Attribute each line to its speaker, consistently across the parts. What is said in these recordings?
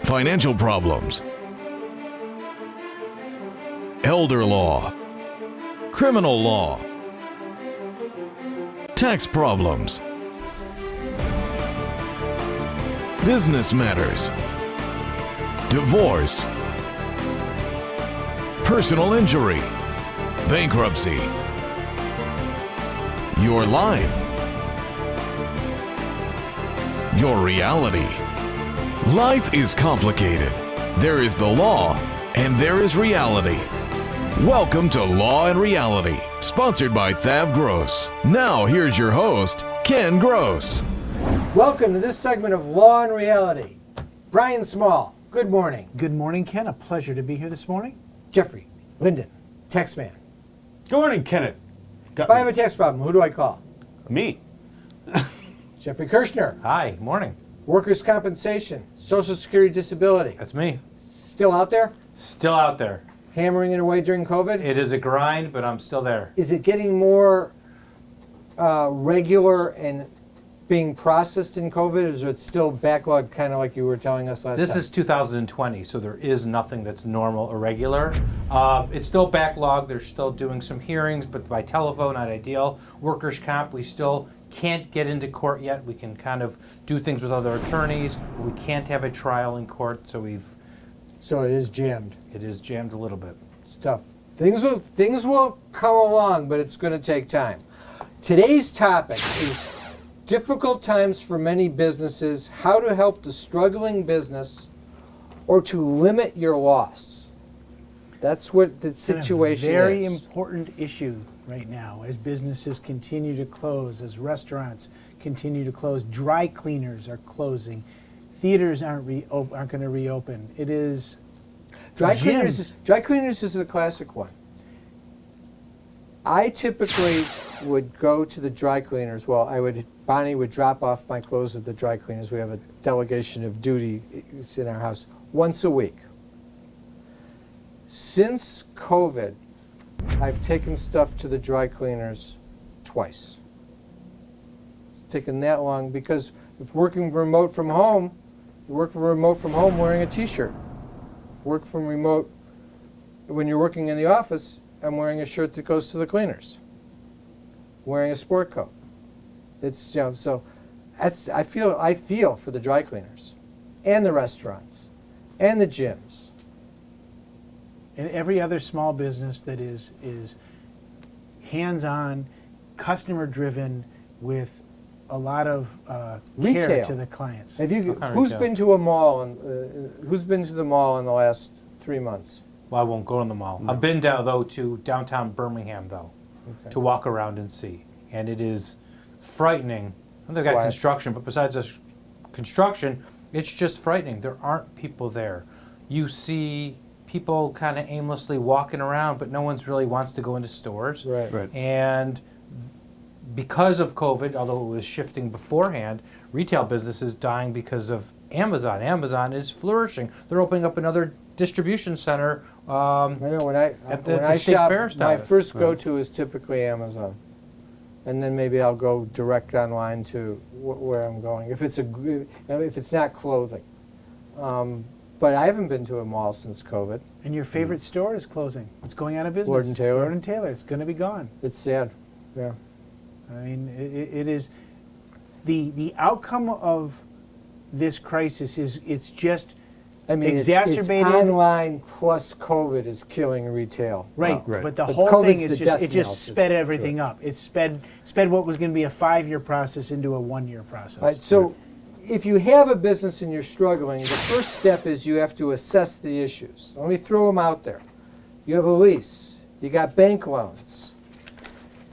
Speaker 1: financial problems, elder law, criminal law, tax problems, business matters, divorce, personal injury, bankruptcy, your life, your reality. Life is complicated. There is the law and there is reality. Welcome to Law and Reality, sponsored by THAV GROSS. Now here's your host, Ken Gross.
Speaker 2: Welcome to this segment of Law and Reality. Brian Small, good morning.
Speaker 3: Good morning, Ken. A pleasure to be here this morning.
Speaker 2: Jeffrey Linden, tax man.
Speaker 4: Good morning, Kenneth.
Speaker 2: If I have a tax problem, who do I call?
Speaker 4: Me.
Speaker 2: Jeffrey Kirshner,
Speaker 5: Hi, morning.
Speaker 2: workers' compensation, social security disability.
Speaker 5: That's me.
Speaker 2: Still out there?
Speaker 5: Still out there.
Speaker 2: Hammering it away during COVID?
Speaker 5: It is a grind, but I'm still there.
Speaker 2: Is it getting more regular and being processed in COVID, or is it still backlog, kind of like you were telling us last time?
Speaker 5: This is 2020, so there is nothing that's normal or regular. It's still backlogged. They're still doing some hearings, but by telephone, not ideal. Workers' comp, we still can't get into court yet. We can kind of do things with other attorneys, but we can't have a trial in court, so
Speaker 2: So it is jammed.
Speaker 5: it is jammed a little bit.
Speaker 2: It's tough. Things will come along, but it's going to take time. Today's topic is difficult times for many businesses, how to help the struggling business or to limit your loss. That's what the situation
Speaker 3: It's a very
Speaker 2: is.
Speaker 3: important going right now as businesses continue to close, as restaurants continue to close, dry cleaners are closing, theaters aren't going to reopen. It is
Speaker 2: Dry
Speaker 3: gyms.
Speaker 2: cleaners is a classic one. I typically would go to the dry cleaners. Well, Bonnie would drop off my clothes at the dry cleaners. We have a delegation of duty in our house once a week. Since COVID, I've taken stuff to the dry cleaners twice. It's taken that long because if working remote from home, you work remote from home wearing a t-shirt. Work from remote, when you're working in the office, I'm wearing a shirt that goes to the cleaners. Wearing a sport coat. It's, so that's, I feel for the dry cleaners and the restaurants and the gyms.
Speaker 3: and every other small business that is hands-on, customer-driven, with a lot of care
Speaker 2: Retail.
Speaker 3: to the clients.
Speaker 2: Have you,
Speaker 5: What kind of
Speaker 2: who's
Speaker 5: retail?
Speaker 2: been to a mall who's been to the mall in the last 3 months?
Speaker 5: Well, I won't go to the mall.
Speaker 2: No.
Speaker 5: I've been down, though, to downtown Birmingham, though,
Speaker 2: Okay.
Speaker 5: to walk around and see. And it is frightening. And they've got
Speaker 2: Why?
Speaker 5: construction, but besides this construction, it's just frightening. There aren't people there. You see people kind of aimlessly walking around, but no one's really wants to go into stores.
Speaker 2: Right.
Speaker 5: And because of COVID, although it was shifting beforehand, retail business is dying because of Amazon. Amazon is flourishing. They're opening up another distribution center.
Speaker 2: I know when I
Speaker 5: At the
Speaker 2: when I
Speaker 5: state
Speaker 2: shop,
Speaker 5: fair
Speaker 2: my
Speaker 5: style.
Speaker 2: first go-to is typically Amazon, and then maybe I'll go direct online to where I'm going if it's not clothing. But I haven't been to a mall since COVID.
Speaker 3: And your favorite store is closing. It's going out of business.
Speaker 2: Lord and Taylor.
Speaker 3: Lord and Taylor. It's going to be gone.
Speaker 2: It's sad. Yeah.
Speaker 3: I mean, it is the outcome of this crisis is it's just
Speaker 2: I mean,
Speaker 3: exacerbated.
Speaker 2: It's online plus COVID is killing retail.
Speaker 3: Right,
Speaker 4: Right.
Speaker 3: but the
Speaker 2: But
Speaker 3: whole
Speaker 2: COVID's
Speaker 3: thing
Speaker 2: the
Speaker 3: is
Speaker 2: death
Speaker 3: it
Speaker 2: knell
Speaker 3: just
Speaker 2: to-
Speaker 3: sped everything up. It sped what was going to be a 5-year process into a 1-year process.
Speaker 2: Right, so if you have a business and you're struggling, the first step is you have to assess the issues. Let me throw them out there. You have a lease. You got bank loans.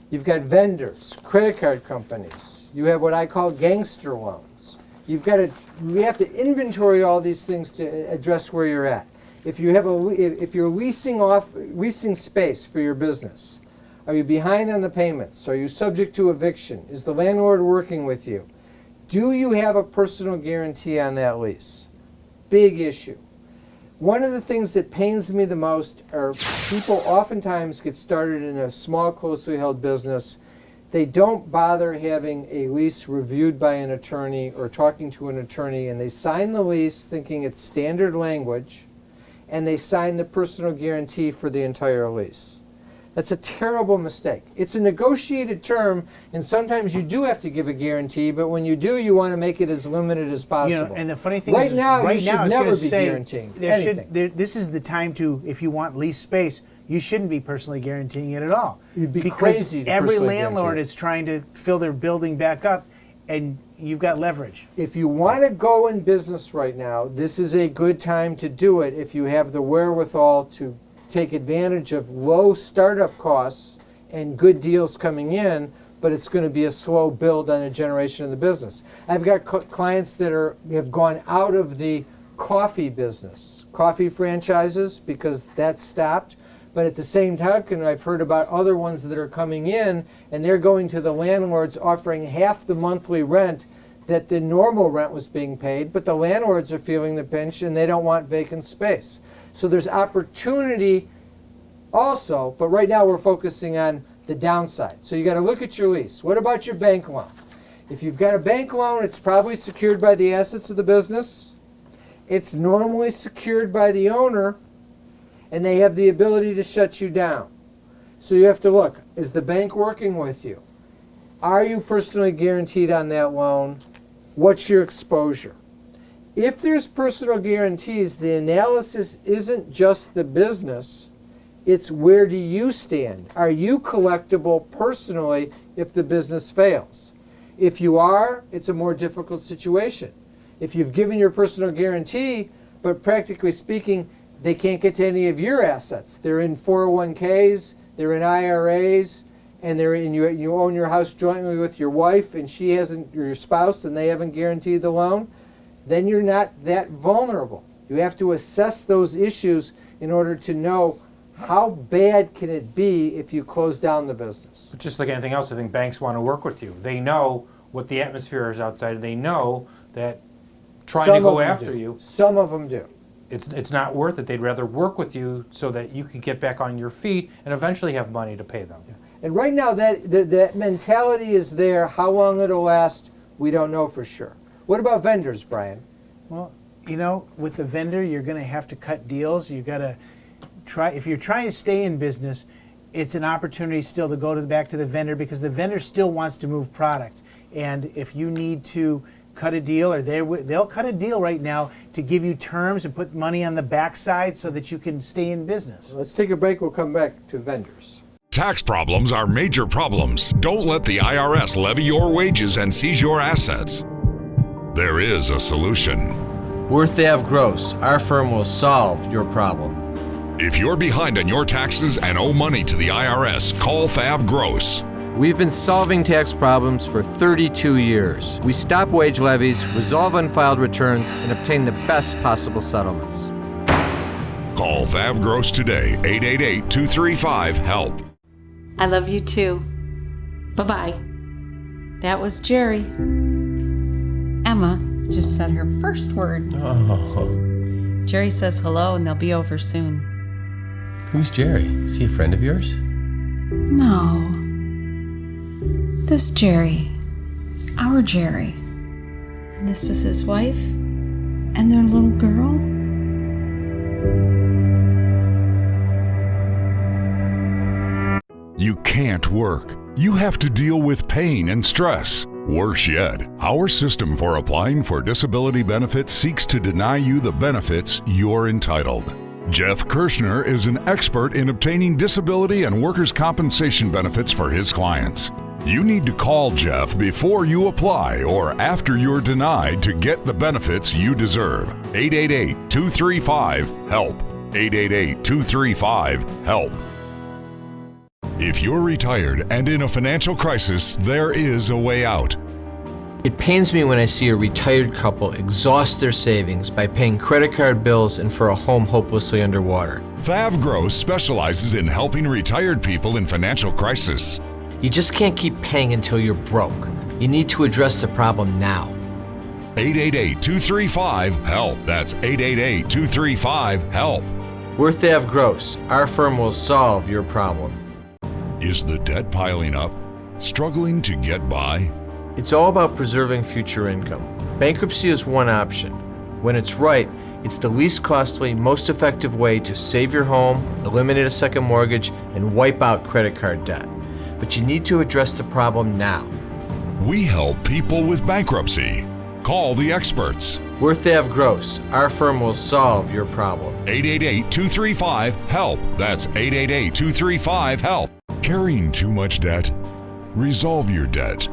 Speaker 2: You've got vendors, credit card companies. You have what I call gangster loans. You have to inventory all these things to address where you're at. If you're leasing space for your business, are you behind on the payments? Are you subject to eviction? Is the landlord working with you? Do you have a personal guarantee on that lease? Big issue. One of the things that pains me the most are people oftentimes get started in a small, closely held business. they don't bother having a lease reviewed by an attorney or talking to an attorney, and they sign the lease thinking it's standard language, and they sign the personal guarantee for the entire lease. That's a terrible mistake. It's a negotiated term, and sometimes you do have to give a guarantee, but when you do, you want to make it as limited as possible.
Speaker 3: And the funny thing
Speaker 2: right
Speaker 3: is,
Speaker 2: now,
Speaker 3: right
Speaker 2: you should
Speaker 3: now,
Speaker 2: never be guaranteeing anything.
Speaker 3: This is the time to, if you want lease space, you shouldn't be personally guaranteeing it at all.
Speaker 2: You'd be
Speaker 3: because
Speaker 2: crazy to
Speaker 3: every
Speaker 2: personally
Speaker 3: landlord
Speaker 2: guarantee.
Speaker 3: is trying to fill their building back up, and you've got leverage.
Speaker 2: If you want to go in business right now, this is a good time to do it if you have the wherewithal to take advantage of low startup costs and good deals coming in, but it's going to be a slow build on a generation of the business. I've got clients that have gone out of the coffee business, coffee franchises, because that stopped. But at the same time, I've heard about other ones that are coming in, and they're going to the landlords offering half the monthly rent that the normal rent was being paid, but the landlords are feeling the pinch and they don't want vacant space. So there's opportunity also, but right now we're focusing on the downside. So you got to look at your lease. What about your bank loan? If you've got a bank loan, it's probably secured by the assets of the business. It's normally secured by the owner, and they have the ability to shut you down. So you have to look, is the bank working with you? Are you personally guaranteed on that loan? What's your exposure? If there's personal guarantees, the analysis isn't just the business, it's where do you stand? Are you collectible personally if the business fails? If you are, it's a more difficult situation. If you've given your personal guarantee, but practically speaking, they can't get to any of your assets. They're in 401ks, they're in IRAs, and you own your house jointly with your wife, and she hasn't, or your spouse, and they haven't guaranteed the loan, then you're not that vulnerable. You have to assess those issues in order to know how bad can it be if you close down the business.
Speaker 5: But just like anything else, I think banks want to work with you. They know what the atmosphere is outside. They know that trying to go after you,
Speaker 2: Some of them do.
Speaker 5: it's not worth it. They'd rather work with you so that you can get back on your feet and eventually have money to pay them.
Speaker 2: And right now, that mentality is there. How long it'll last, we don't know for sure. What about vendors, Brian?
Speaker 3: Well, with the vendor, you're going to have to cut deals. You've got to try. If you're trying to stay in business, it's an opportunity still to go back to the vendor, because the vendor still wants to move product. And if you need to cut a deal, or they'll cut a deal right now to give you terms and put money on the backside so that you can stay in business.
Speaker 2: Let's take a break. We'll come back to vendors.
Speaker 6: Tax problems are major problems. Don't let the IRS levy your wages and seize your assets. There is a solution.
Speaker 7: We're THAV GROSS. Our firm will solve your problem.
Speaker 6: If you're behind on your taxes and owe money to the IRS, call THAV GROSS.
Speaker 7: We've been solving tax problems for 32 years. We stop wage levies, resolve unfiled returns, and obtain the best possible settlements.
Speaker 6: Call THAV GROSS today, 888-235-HELP.
Speaker 8: I love you too. Bye-bye. That was Jerry. Emma just said her first word.
Speaker 9: Oh.
Speaker 8: Jerry says hello and they'll be over soon.
Speaker 9: Who's Jerry? Is he a friend of yours?
Speaker 8: No. This Jerry. Our Jerry. And this is his wife and their little girl.
Speaker 6: You can't work. You have to deal with pain and stress. Worse yet, our system for applying for disability benefits seeks to deny you the benefits you're entitled. Jeff Kirschner is an expert in obtaining disability and workers' compensation benefits for his clients. You need to call Jeff before you apply or after you're denied to get the benefits you deserve. 888-235-HELP. 888-235-HELP. If you're retired and in a financial crisis, there is a way out.
Speaker 7: It pains me when I see a retired couple exhaust their savings by paying credit card bills and for a home hopelessly underwater.
Speaker 6: THAV GROSS specializes in helping retired people in financial crisis.
Speaker 7: You just can't keep paying until you're broke. You need to address the problem now.
Speaker 6: 888-235-HELP. That's 888-235-HELP.
Speaker 7: We're THAV GROSS. Our firm will solve your problem.
Speaker 6: Is the debt piling up? Struggling to get by?
Speaker 7: It's all about preserving future income. Bankruptcy is one option. When it's right, it's the least costly, most effective way to save your home, eliminate a second mortgage, and wipe out credit card debt. But you need to address the problem now.
Speaker 6: We help people with bankruptcy. Call the experts.
Speaker 7: We're THAV Gross. Our firm will solve your problem.
Speaker 6: 888-235-HELP. That's 888-235-HELP. Carrying too much debt? Resolve your debt.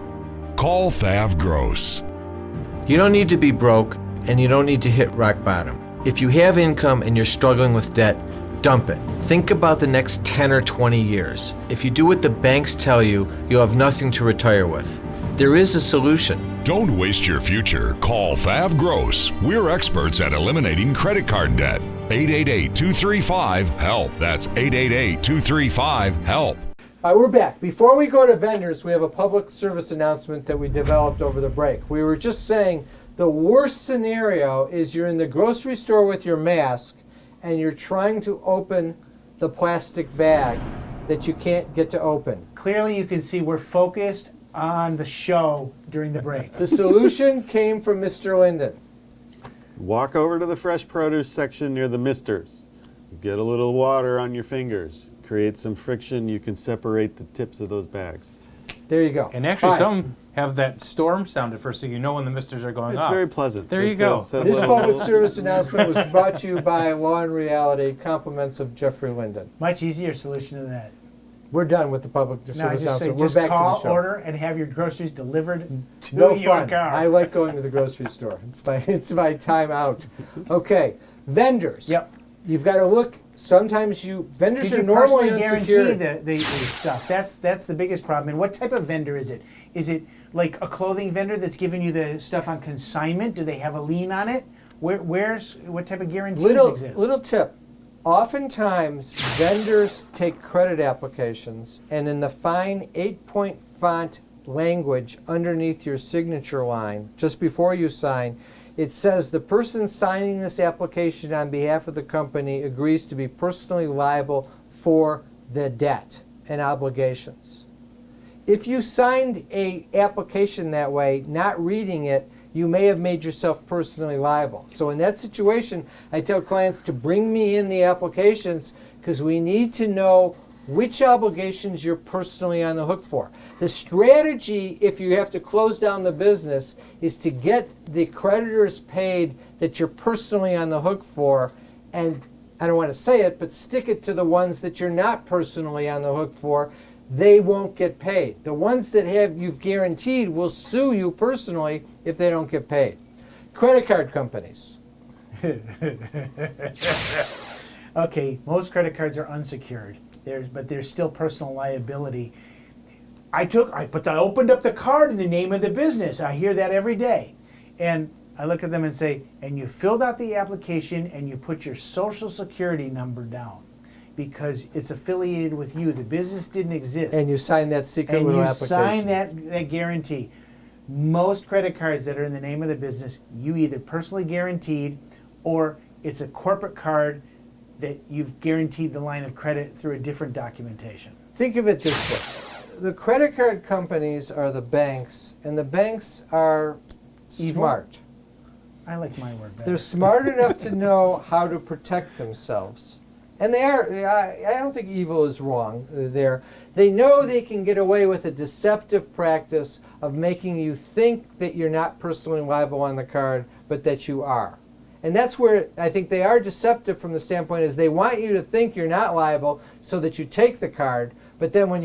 Speaker 6: Call THAV Gross.
Speaker 7: You don't need to be broke, and you don't need to hit rock bottom. If you have income and you're struggling with debt, dump it. Think about the next 10 or 20 years. If you do what the banks tell you, you'll have nothing to retire with. There is a solution.
Speaker 6: Don't waste your future. Call THAV Gross. We're experts at eliminating credit card debt. 888-235-HELP. That's 888-235-HELP.
Speaker 2: All right, we're back. Before we go to vendors, we have a public service announcement that we developed over the break. We were just saying the worst scenario is you're in the grocery store with your mask and you're trying to open the plastic bag that you can't get to open.
Speaker 3: Clearly, you can see we're focused on the show during the break.
Speaker 2: The solution came from Mr. Linden.
Speaker 4: Walk over to the fresh produce section near the misters. Get a little water on your fingers. Create some friction. You can separate the tips of those bags.
Speaker 2: There you go.
Speaker 5: And actually,
Speaker 2: Fine.
Speaker 5: some have that storm sound at first, so you know when the misters are going
Speaker 4: It's
Speaker 5: off.
Speaker 4: very pleasant.
Speaker 5: There you
Speaker 4: It's
Speaker 5: go.
Speaker 4: a
Speaker 2: This
Speaker 4: little-
Speaker 2: public service announcement was brought to you by Law and Reality, compliments of Jeffrey Linden.
Speaker 3: Much easier solution than that.
Speaker 2: We're done with the public
Speaker 3: Now
Speaker 2: service
Speaker 3: just say,
Speaker 2: announcement. We're
Speaker 3: just
Speaker 2: back
Speaker 3: call,
Speaker 2: to the show.
Speaker 3: order, and have your groceries delivered to
Speaker 2: No
Speaker 3: your
Speaker 2: fun.
Speaker 3: car.
Speaker 2: I like going to the grocery store. It's my time out. Okay, vendors.
Speaker 3: Yep.
Speaker 2: You've got to look. Sometimes vendors
Speaker 3: Did
Speaker 2: are
Speaker 3: you
Speaker 2: normally
Speaker 3: personally
Speaker 2: unsecured.
Speaker 3: guarantee the stuff? That's the biggest problem. And what type of vendor is it? Is it like a clothing vendor that's giving you the stuff on consignment? Do they have a lien on it? What type of guarantees exist?
Speaker 2: Little tip. Oftentimes, vendors take credit applications, and in the fine 8-point font language underneath your signature line, just before you sign, it says the person signing this application on behalf of the company agrees to be personally liable for the debt and obligations. If you signed an application that way, not reading it, you may have made yourself personally liable. So in that situation, I tell clients to bring me in the applications because we need to know which obligations you're personally on the hook for. The strategy, if you have to close down the business, is to get the creditors paid that you're personally on the hook for, and I don't want to say it, but stick it to the ones that you're not personally on the hook for. They won't get paid. The ones that you've guaranteed will sue you personally if they don't get paid. Credit card companies.
Speaker 3: Okay, most credit cards are unsecured. But there's still personal liability. I opened up the card in the name of the business. I hear that every day. And I look at them and say, and you filled out the application and you put your social security number down because it's affiliated with you. The business didn't exist.
Speaker 2: And you sign that secret
Speaker 3: and
Speaker 2: little
Speaker 3: you
Speaker 2: application.
Speaker 3: sign that guarantee. Most credit cards that are in the name of the business, you either personally guaranteed or it's a corporate card that you've guaranteed the line of credit through a different documentation.
Speaker 2: Think of it this way. The credit card companies are the banks, and the banks are
Speaker 3: Evil?
Speaker 2: smart.
Speaker 3: I like my word better.
Speaker 2: They're smart enough to know how to protect themselves. And they are, I don't think evil is wrong there. They know they can get away with a deceptive practice of making you think that you're not personally liable on the card, but that you are. And that's where I think they are deceptive from the standpoint is they want you to think you're not liable so that you take the card, but then when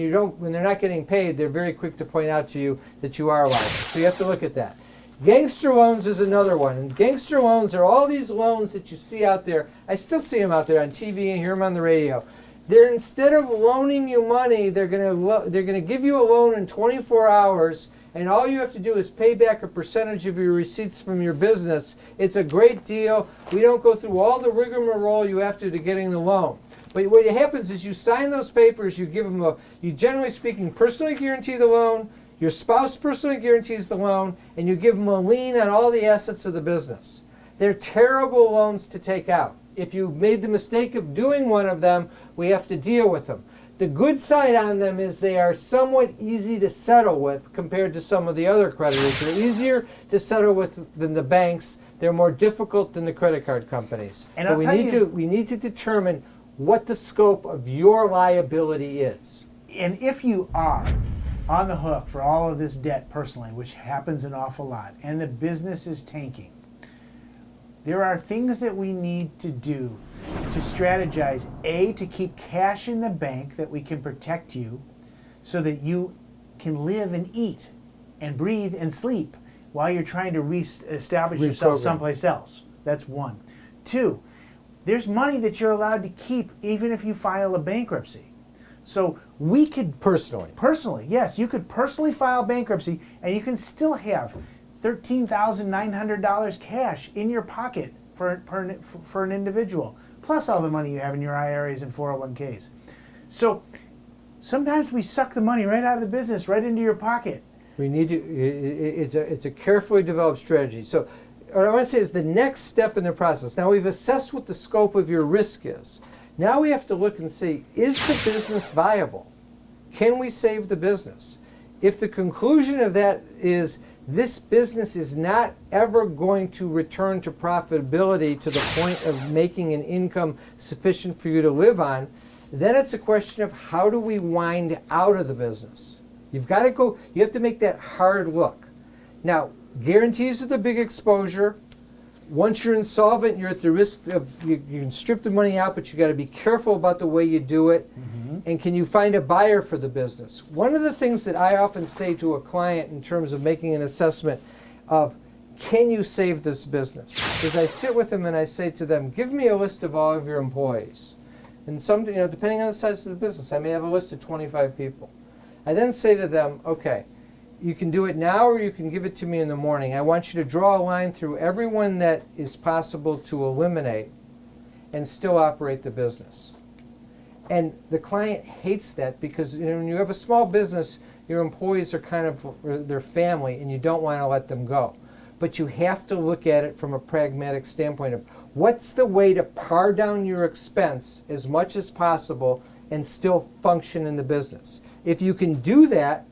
Speaker 2: they're not getting paid, they're very quick to point out to you that you are liable. So you have to look at that. Gangster Loans is another one. And Gangster Loans are all these loans that you see out there. I still see them out there on TV and hear them on the radio. They're instead of loaning you money, they're going to give you a loan in 24 hours, and all you have to do is pay back a percentage of your receipts from your business. It's a great deal. We don't go through all the rigmarole you have to getting the loan. But what happens is you sign those papers, you give them you generally speaking personally guarantee the loan, your spouse personally guarantees the loan, and you give them a lien on all the assets of the business. They're terrible loans to take out. If you made the mistake of doing one of them, we have to deal with them. The good side on them is they are somewhat easy to settle with compared to some of the other creditors. They're easier to settle with than the banks. They're more difficult than the credit card companies.
Speaker 3: And
Speaker 2: But
Speaker 3: I'll tell you,
Speaker 2: we need to determine what the scope of your liability is.
Speaker 3: and if you are on the hook for all of this debt personally, which happens an awful lot, and the business is tanking, there are things that we need to do to strategize. A, to keep cash in the bank that we can protect you so that you can live and eat and breathe and sleep while you're trying to establish yourself
Speaker 2: Reprogram.
Speaker 3: someplace else. That's one. Two, there's money that you're allowed to keep even if you file a bankruptcy. So we could personally, yes, you could personally file bankruptcy and you can still have $13,900 cash in your pocket for an individual, plus all the money you have in your IRAs and 401ks. So sometimes we suck the money right out of the business, right into your pocket.
Speaker 2: We need to, it's a carefully developed strategy. So what I want to say is the next step in the process. Now we've assessed what the scope of your risk is. Now we have to look and see, is the business viable? Can we save the business? If the conclusion of that is this business is not ever going to return to profitability to the point of making an income sufficient for you to live on, then it's a question of how do we wind out of the business? You've got to go, you have to make that hard look. Now, guarantees are the big exposure. Once you're insolvent, you're at the risk of, you can strip the money out, but you got to be careful about the way you do it. And can you find a buyer for the business? One of the things that I often say to a client in terms of making an assessment of, can you save this business? Is I sit with them and I say to them, give me a list of all of your employees. And some, depending on the size of the business, I may have a list of 25 people. I then say to them, okay, you can do it now or you can give it to me in the morning. I want you to draw a line through everyone that is possible to eliminate and still operate the business. And the client hates that because when you have a small business, your employees are kind of their family and you don't want to let them go. But you have to look at it from a pragmatic standpoint of what's the way to par down your expense as much as possible and still function in the business. If you can do that,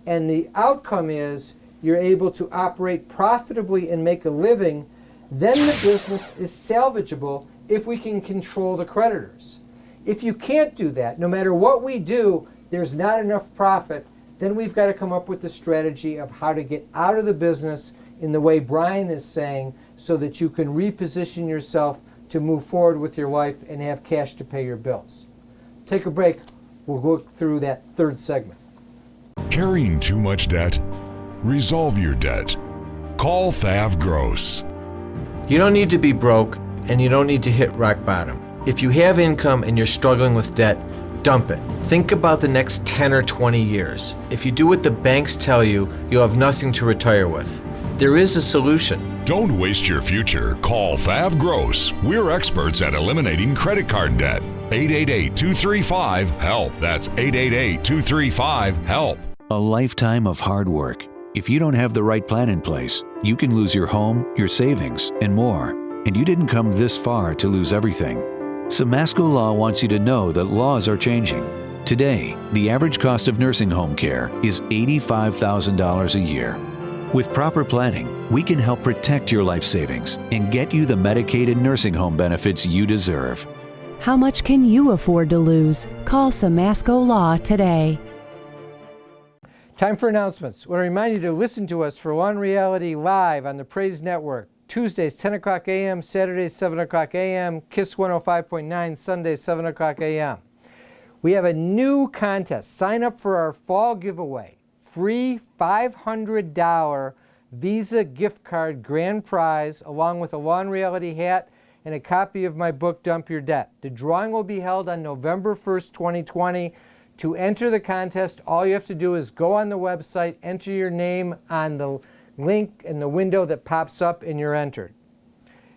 Speaker 2: and the outcome is you're able to operate profitably and make a living, then the business is salvageable if we can control the creditors. If you can't do that, no matter what we do, there's not enough profit, then we've got to come up with the strategy of how to get out of the business in the way Brian is saying so that you can reposition yourself to move forward with your life and have cash to pay your bills. Take a break. We'll go through that third segment.
Speaker 6: Carrying too much debt? Resolve your debt. Call THAV GROSS.
Speaker 7: You don't need to be broke, and you don't need to hit rock bottom. If you have income and you're struggling with debt, dump it. Think about the next 10 or 20 years. If you do what the banks tell you, you'll have nothing to retire with. There is a solution.
Speaker 6: Don't waste your future. Call THAV GROSS. We're experts at eliminating credit card debt. 888-235-HELP. That's 888-235-HELP.
Speaker 10: A lifetime of hard work. If you don't have the right plan in place, you can lose your home, your savings, and more. And you didn't come this far to lose everything. Samasco Law wants you to know that laws are changing. Today, the average cost of nursing home care is $85,000 a year. With proper planning, we can help protect your life savings and get you the Medicaid nursing home benefits you deserve.
Speaker 11: How much can you afford to lose? Call Samasco Law today.
Speaker 2: Time for announcements. I want to remind you to listen to us for Law and Reality live on the Praise Network. Tuesdays, 10 o'clock a.m., Saturdays, 7 o'clock a.m., KISS 105.9, Sundays, 7 o'clock a.m. We have a new contest. Sign up for our fall giveaway. Free $500 Visa gift card grand prize, along with a Law and Reality hat and a copy of my book, Dump Your Debt. The drawing will be held on November 1st, 2020. To enter the contest, all you have to do is go on the website, enter your name on the link in the window that pops up, and you're entered.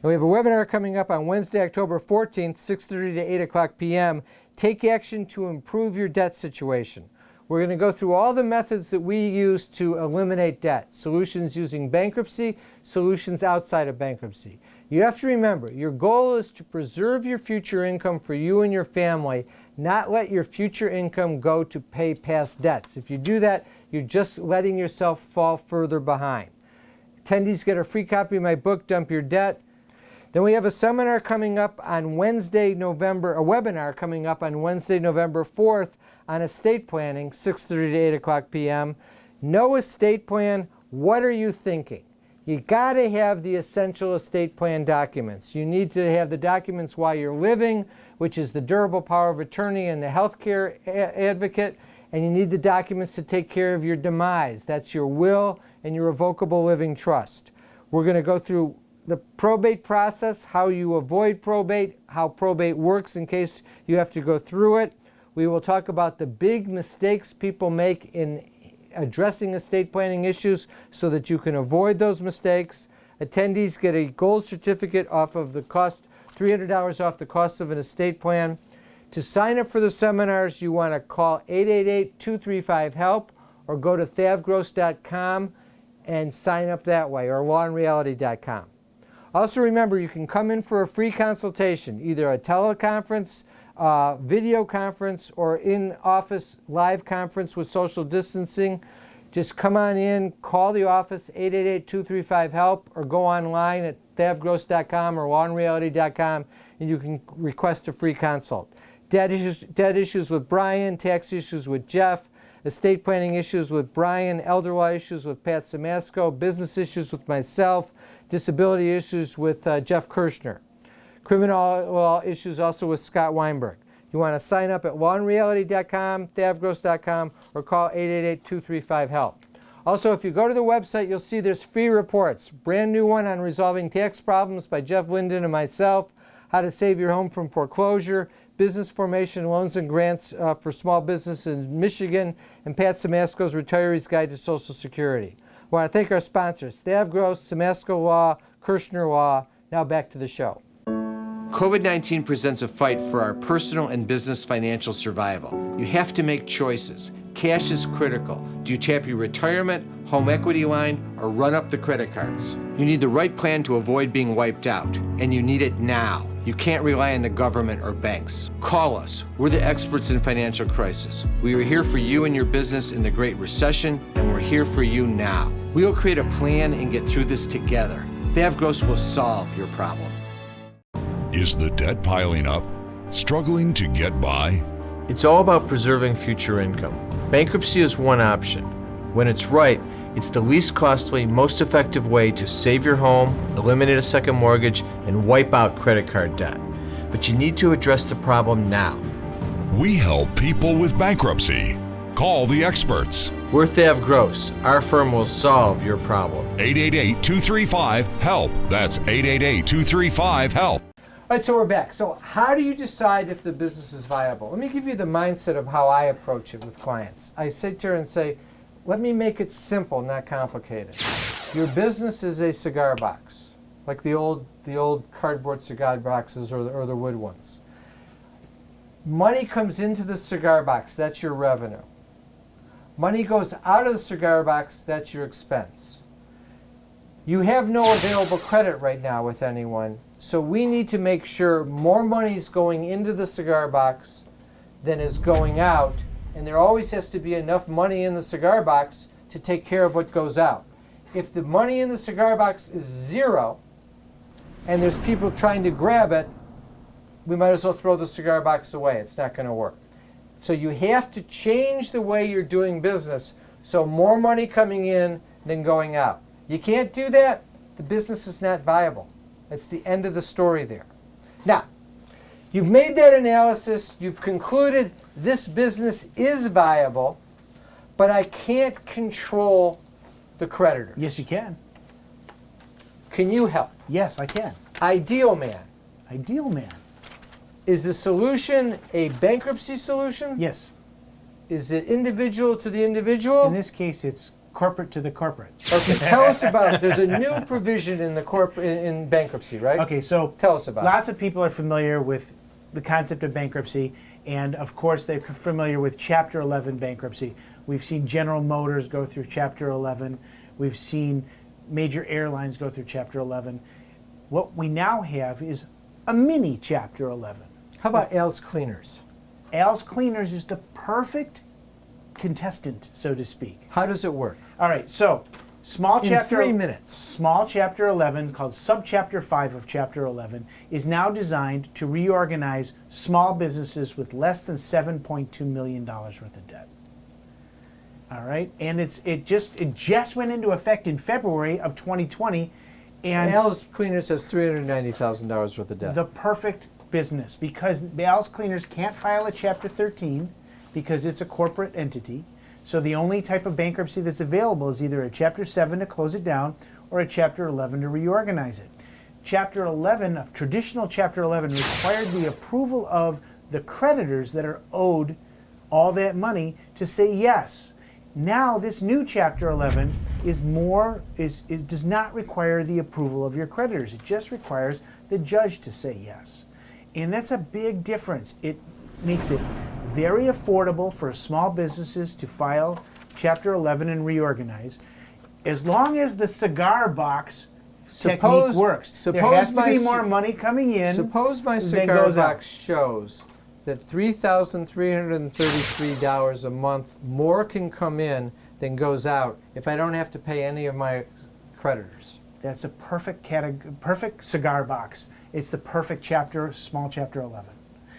Speaker 2: And we have a webinar coming up on Wednesday, October 14th, 6:30 to 8 o'clock p.m. Take action to improve your debt situation. We're going to go through all the methods that we use to eliminate debt. Solutions using bankruptcy, solutions outside of bankruptcy. You have to remember, your goal is to preserve your future income for you and your family, not let your future income go to pay past debts. If you do that, you're just letting yourself fall further behind. Attendees get a free copy of my book, Dump Your Debt. Then we have a seminar coming up on Wednesday, a webinar coming up on Wednesday, November 4th on estate planning, 6:30 to 8 o'clock p.m. No estate plan, what are you thinking? You got to have the essential estate plan documents. You need to have the documents while you're living, which is the durable power of attorney and the healthcare advocate, and you need the documents to take care of your demise. That's your will and your revocable living trust. We're going to go through the probate process, how you avoid probate, how probate works in case you have to go through it. We will talk about the big mistakes people make in addressing estate planning issues so that you can avoid those mistakes. Attendees get a gold certificate off of the cost, $300 off the cost of an estate plan. To sign up for the seminars, you want to call 888-235-HELP or go to thavgross.com and sign up that way, or lawandreality.com. Also remember, you can come in for a free consultation, either a teleconference, video conference, or in-office live conference with social distancing. Just come on in, call the office, 888-235-HELP, or go online at thavgross.com or lawandreality.com, and you can request a free consult. Debt issues with Brian, tax issues with Jeff, estate planning issues with Brian, elder law issues with Pat Samasco, business issues with myself, disability issues with Jeff Kirshner. Criminal law issues also with Scott Weinberg. You want to sign up at lawandreality.com, thavgross.com, or call 888-235-HELP. Also, if you go to the website, you'll see there's free reports. Brand new one on resolving tax problems by Jeff Linden and myself, how to save your home from foreclosure, business formation, loans and grants for small business in Michigan, and Pat Samasco's Retiree's Guide to Social Security. I want to thank our sponsors, THAV GROSS, Samasco Law, Kirshner Law. Now back to the show.
Speaker 7: COVID-19 presents a fight for our personal and business financial survival. You have to make choices. Cash is critical. Do you tap your retirement, home equity line, or run up the credit cards? You need the right plan to avoid being wiped out, and you need it now. You can't rely on the government or banks. Call us. We're the experts in financial crisis. We are here for you and your business in the Great Recession, and we're here for you now. We will create a plan and get through this together. THAV GROSS will solve your problem.
Speaker 6: Is the debt piling up? Struggling to get by?
Speaker 7: It's all about preserving future income. Bankruptcy is one option. When it's right, it's the least costly, most effective way to save your home, eliminate a second mortgage, and wipe out credit card debt. But you need to address the problem now.
Speaker 6: We help people with bankruptcy. Call the experts.
Speaker 7: We're THAV GROSS. Our firm will solve your problem.
Speaker 6: 888-235-HELP. That's 888-235-HELP.
Speaker 2: All right, so we're back. So how do you decide if the business is viable? Let me give you the mindset of how I approach it with clients. I sit there and say, let me make it simple, not complicated. Your business is a cigar box, like the old cardboard cigar boxes or the wood ones. Money comes into the cigar box, that's your revenue. Money goes out of the cigar box, that's your expense. You have no available credit right now with anyone, so we need to make sure more money is going into the cigar box than is going out, and there always has to be enough money in the cigar box to take care of what goes out. If the money in the cigar box is zero, and there's people trying to grab it, we might as well throw the cigar box away. It's not going to work. So you have to change the way you're doing business so more money coming in than going out. You can't do that, the business is not viable. That's the end of the story there. Now, you've made that analysis, you've concluded this business is viable, but I can't control the creditors.
Speaker 3: Yes, you can.
Speaker 2: Can you help?
Speaker 3: Yes, I can.
Speaker 2: Ideal man.
Speaker 3: Ideal man.
Speaker 2: Is the solution a bankruptcy solution?
Speaker 3: Yes.
Speaker 2: Is it individual to the individual?
Speaker 3: In this case, it's corporate to the corporate.
Speaker 2: Okay, tell us about it. There's a new provision in the in bankruptcy, right?
Speaker 3: Okay, so
Speaker 2: tell us about it.
Speaker 3: Lots of people are familiar with the concept of bankruptcy, and of course they're familiar with Chapter 11 bankruptcy. We've seen General Motors go through Chapter 11. We've seen major airlines go through Chapter 11. What we now have is a mini Chapter 11.
Speaker 2: How about Al's Cleaners?
Speaker 3: Al's Cleaners is the perfect contestant, so to speak.
Speaker 2: How does it work?
Speaker 3: All right, so small
Speaker 2: In
Speaker 3: chapter
Speaker 2: 3 minutes.
Speaker 3: Small Chapter 11, called Subchapter 5 of Chapter 11, is now designed to reorganize small businesses with less than $7.2 million worth of debt. All right, and it just went into effect in February of 2020, and
Speaker 2: Al's Cleaners has $390,000 worth of debt.
Speaker 3: the perfect business, because Al's Cleaners can't file a Chapter 13 because it's a corporate entity. So the only type of bankruptcy that's available is either a Chapter 7 to close it down or a Chapter 11 to reorganize it. Chapter 11, traditional Chapter 11, required the approval of the creditors that are owed all that money to say yes. Now this new Chapter 11 does not require the approval of your creditors. It just requires the judge to say yes. And that's a big difference. It makes it very affordable for small businesses to file Chapter 11 and reorganize, as long as the cigar box technique works. There has to be more money coming in.
Speaker 2: Suppose my
Speaker 3: than
Speaker 2: cigar
Speaker 3: goes out.
Speaker 2: box shows that $3,333 a month more can come in than goes out if I don't have to pay any of my creditors.
Speaker 3: That's a perfect cigar box. It's the perfect small Chapter 11.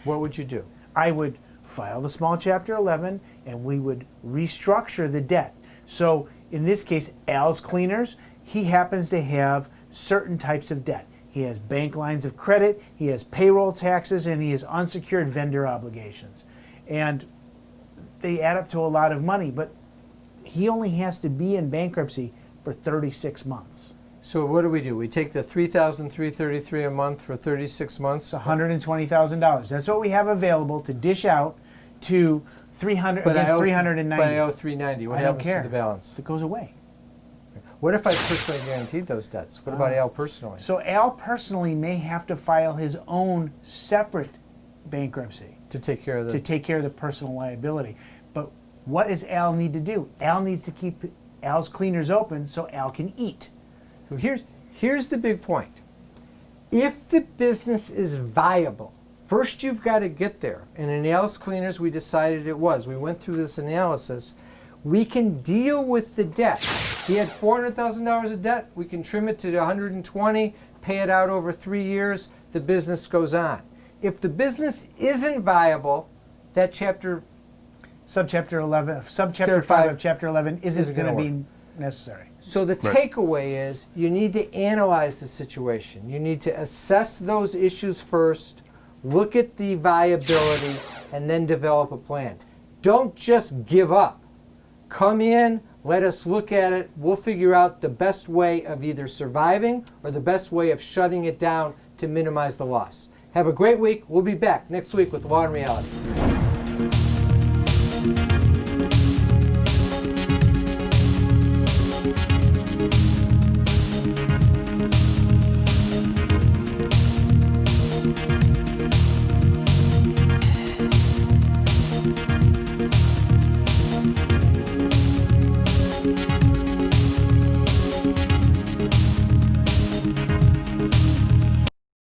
Speaker 2: What would you do?
Speaker 3: I would file the small Chapter 11 and we would restructure the debt. So in this case, Al's Cleaners, he happens to have certain types of debt. He has bank lines of credit, he has payroll taxes, and he has unsecured vendor obligations. And they add up to a lot of money, but he only has to be in bankruptcy for 36 months.
Speaker 2: So what do? We take the $3,333 a month for 36 months?
Speaker 3: It's $120,000. That's what we have available to dish out to $390.
Speaker 2: But I owe $390. What happens to the balance?
Speaker 3: It goes away.
Speaker 2: What if I personally guaranteed those debts? What about Al personally?
Speaker 3: So Al personally may have to file his own separate bankruptcy
Speaker 2: to take care of
Speaker 3: the personal liability. But what does Al need to do? Al needs to keep Al's Cleaners open so Al can eat.
Speaker 2: So here's the big point. If the business is viable, first you've got to get there. And in Al's Cleaners, we decided it was. We went through this analysis. We can deal with the debt. He had $400,000 of debt. We can trim it to $120, pay it out over 3 years. The business goes on. If the business isn't viable, that Subchapter
Speaker 3: 5 of Chapter 11 isn't going to be necessary.
Speaker 2: So the takeaway is you need to analyze the situation. You need to assess those issues first, look at the viability, and then develop a plan. Don't just give up. Come in, let us look at it. We'll figure out the best way of either surviving or the best way of shutting it down to minimize the loss. Have a great week. We'll be back next week with Law and Reality.